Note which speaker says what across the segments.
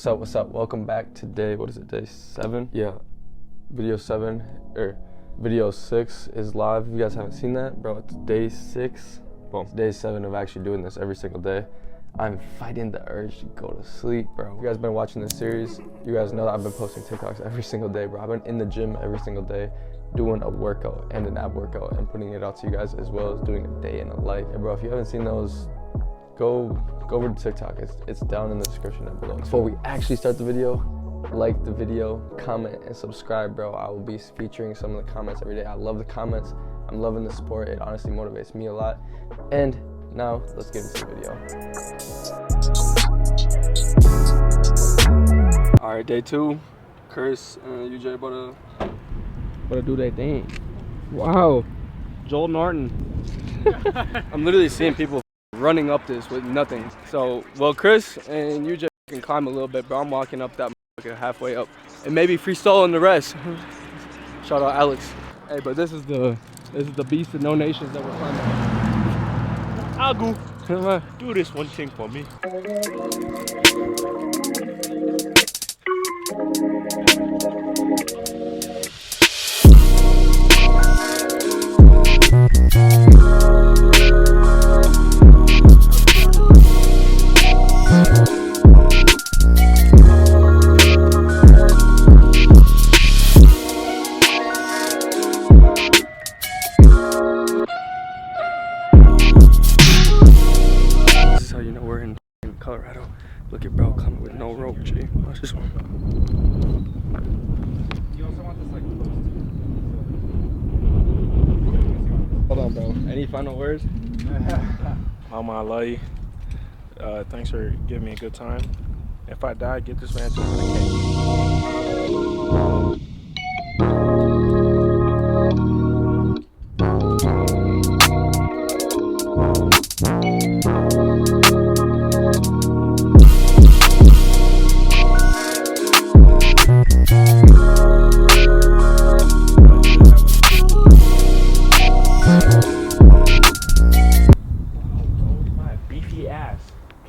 Speaker 1: What's up? Welcome back. Today, what is it, day 7? Yeah, video 7, or video 6 is live. If you guys haven't seen that, bro, it's day 6. Well, it's day 7 of actually doing this every single day. I'm fighting the urge to go to sleep, bro. You guys been watching this series, you guys know that I've been posting TikToks every single day, bro. I've been in the gym every single day, doing a workout and an ab workout and putting it out to you guys, as well as doing a day in a life. And bro, if you haven't seen those, go over to TikTok. It's down in the description down below. Before we actually start the video, like the video, comment, and subscribe, bro. I will be featuring some of the comments every day. I love the comments. I'm loving the support. It honestly motivates me a lot. And now, let's get into the video. All right, day 2. Chris and Eujay about to do their thing. Wow, Joel Norton. I'm literally seeing people running up this with nothing. So, well, Chris and Eujay can climb a little bit, but I'm walking up that halfway up and maybe freestyling the rest. Shout out Alex. Hey, but this is the beast of no nations that we're climbing.
Speaker 2: I'll go. Do this one thing for me.
Speaker 1: Colorado. Look at bro coming with no rope, G. Watch this one. You also want this like hold on, bro. Any final words?
Speaker 2: Mama, I love you. Thanks for giving me a good time. If I die, get this man to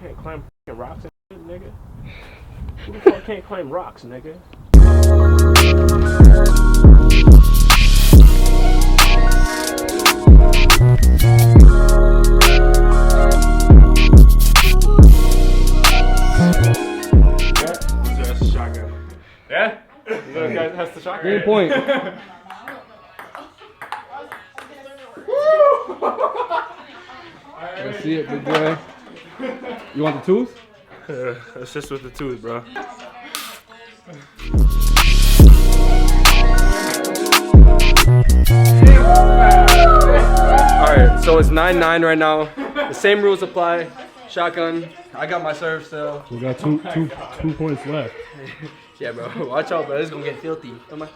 Speaker 2: can't climb rocks and shit, nigga. Who the fuck can't climb rocks, nigga? Yeah? That's the shotgun. Yeah? Those guys has the shotgun.
Speaker 1: Green point. Let's see it, big boy. You want the tooth?
Speaker 2: Assist with the tooth, bro.
Speaker 1: Alright, so it's 9-9 right now. The same rules apply. Shotgun. I got my serve still.
Speaker 2: We got two points left.
Speaker 1: Yeah, bro. Watch out, bro. This is gonna get filthy. Come on.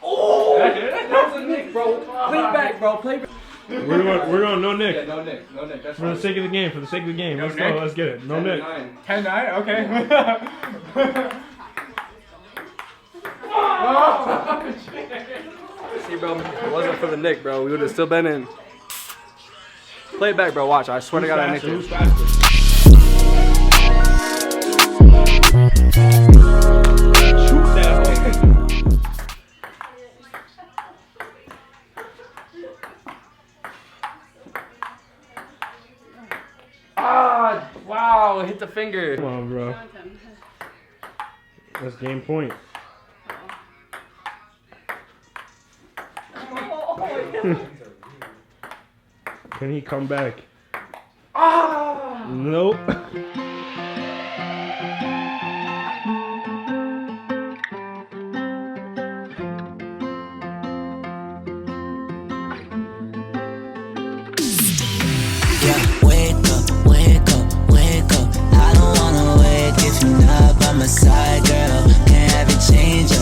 Speaker 1: Oh! That was a nick, bro. Play it back, bro. Play back.
Speaker 2: We're going no nick.
Speaker 1: Yeah, no nick. No nick. That's
Speaker 2: for the sake of the game. For the sake of the game.
Speaker 1: No
Speaker 2: let's
Speaker 1: nick.
Speaker 2: go. Let's get it. No nick.
Speaker 3: 10-9. Okay.
Speaker 1: See, bro. If it wasn't for the nick, bro, we would have still been in. Play it back, bro. Watch. I swear to God, I nicked it.
Speaker 2: Shoot that hole.
Speaker 1: Ah, wow, hit the finger.
Speaker 2: Come on, bro. That's game point. Can he come back?
Speaker 1: Ah!
Speaker 2: Nope.
Speaker 4: Side girl, can't have it change ya.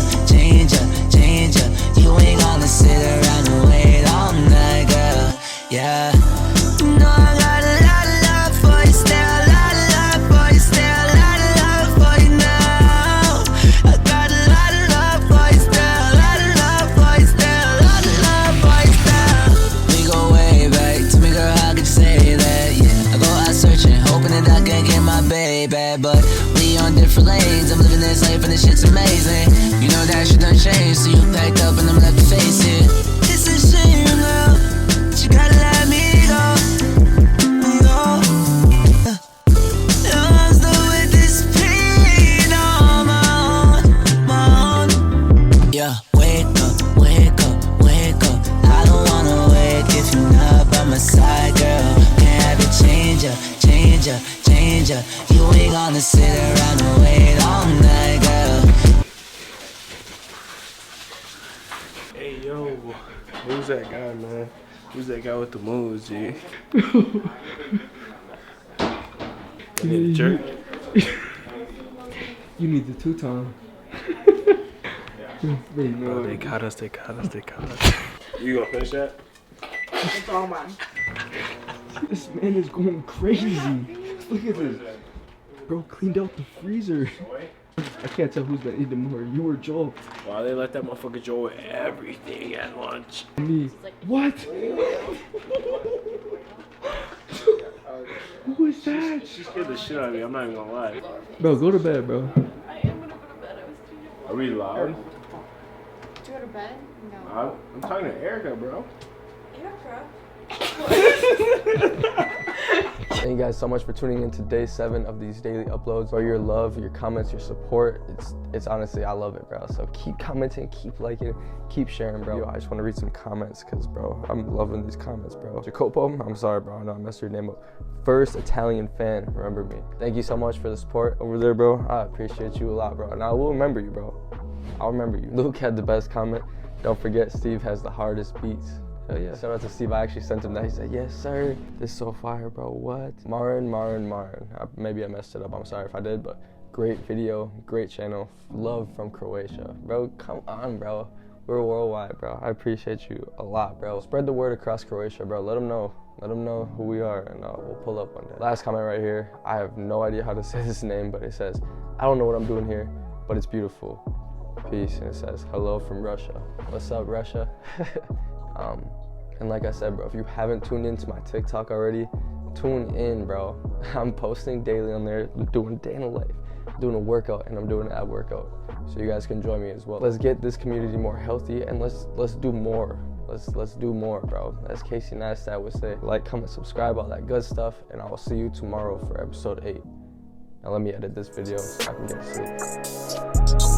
Speaker 4: You ain't gonna sit around and wait all night, girl. Yeah. No, I got a lot of love for you, stay a lot of way bad, but we on different lanes. I'm living this life and this shit's amazing. You know that shit done changed, so you packed up and I'm left to face it. It's a shame, girl, but you gotta let me go. I'm still with this pain on my own. Yeah, wake up, wake up, wake up. I don't wanna wake if you're not by my side, girl. Can't have it change ya, change ya, change ya. You ain't gonna sit around and wait all night, girl.
Speaker 2: Hey, yo, who's that guy, man? Who's that guy with the moves, G? You need a jerk?
Speaker 1: You need the two-time.
Speaker 2: Oh, they caught us, they caught us, they caught us. You gonna finish that?
Speaker 3: It's all mine.
Speaker 1: This man is going crazy. Look at this. Bro cleaned out the freezer. I can't tell who's been eating more, you or Joel.
Speaker 2: Why they let that motherfucker Joel eat everything at lunch?
Speaker 1: Me. What? Who is that?
Speaker 2: She scared the shit out of me, I'm not even gonna lie.
Speaker 1: Bro, go to bed, bro.
Speaker 3: I am gonna go to bed. I was too young.
Speaker 2: Are we loud?
Speaker 3: Did you go to bed? No.
Speaker 2: I'm talking to Erica, bro.
Speaker 3: Erica?
Speaker 1: Thank you guys so much for tuning in to day 7 of these daily uploads. For your love, your comments, your support, it's honestly, I love it, bro. So keep commenting, keep liking, keep sharing, bro. I just want to read some comments because, bro, I'm loving these comments, bro. Jacopo, I'm sorry, bro. I know I messed your name up. First Italian fan, remember me. Thank you so much for the support over there, bro. I appreciate you a lot, bro. And I will remember you, bro. I'll remember you. Luke had the best comment. Don't forget, Steve has the hardest beats. Hell yeah. Shout out to Steve. I actually sent him that. He said, yes, sir. This is so fire, bro. What? Marin. Maybe I messed it up. I'm sorry if I did, but great video, great channel. Love from Croatia. Bro, come on, bro. We're worldwide, bro. I appreciate you a lot, bro. Spread the word across Croatia, bro. Let them know. Let them know who we are, and we'll pull up one day. Last comment right here. I have no idea how to say this name, but it says, I don't know what I'm doing here, but it's beautiful. Peace. And it says, hello from Russia. What's up, Russia? And like I said, bro, if you haven't tuned into my TikTok already, tune in, bro. I'm posting daily on there, doing a day in the life, doing a workout, and I'm doing an ab workout. So you guys can join me as well. Let's get this community more healthy, and let's do more. Let's do more, bro. As Casey Neistat would say, like, comment, subscribe, all that good stuff, and I will see you tomorrow for episode 8. Now let me edit this video so I can get to sleep.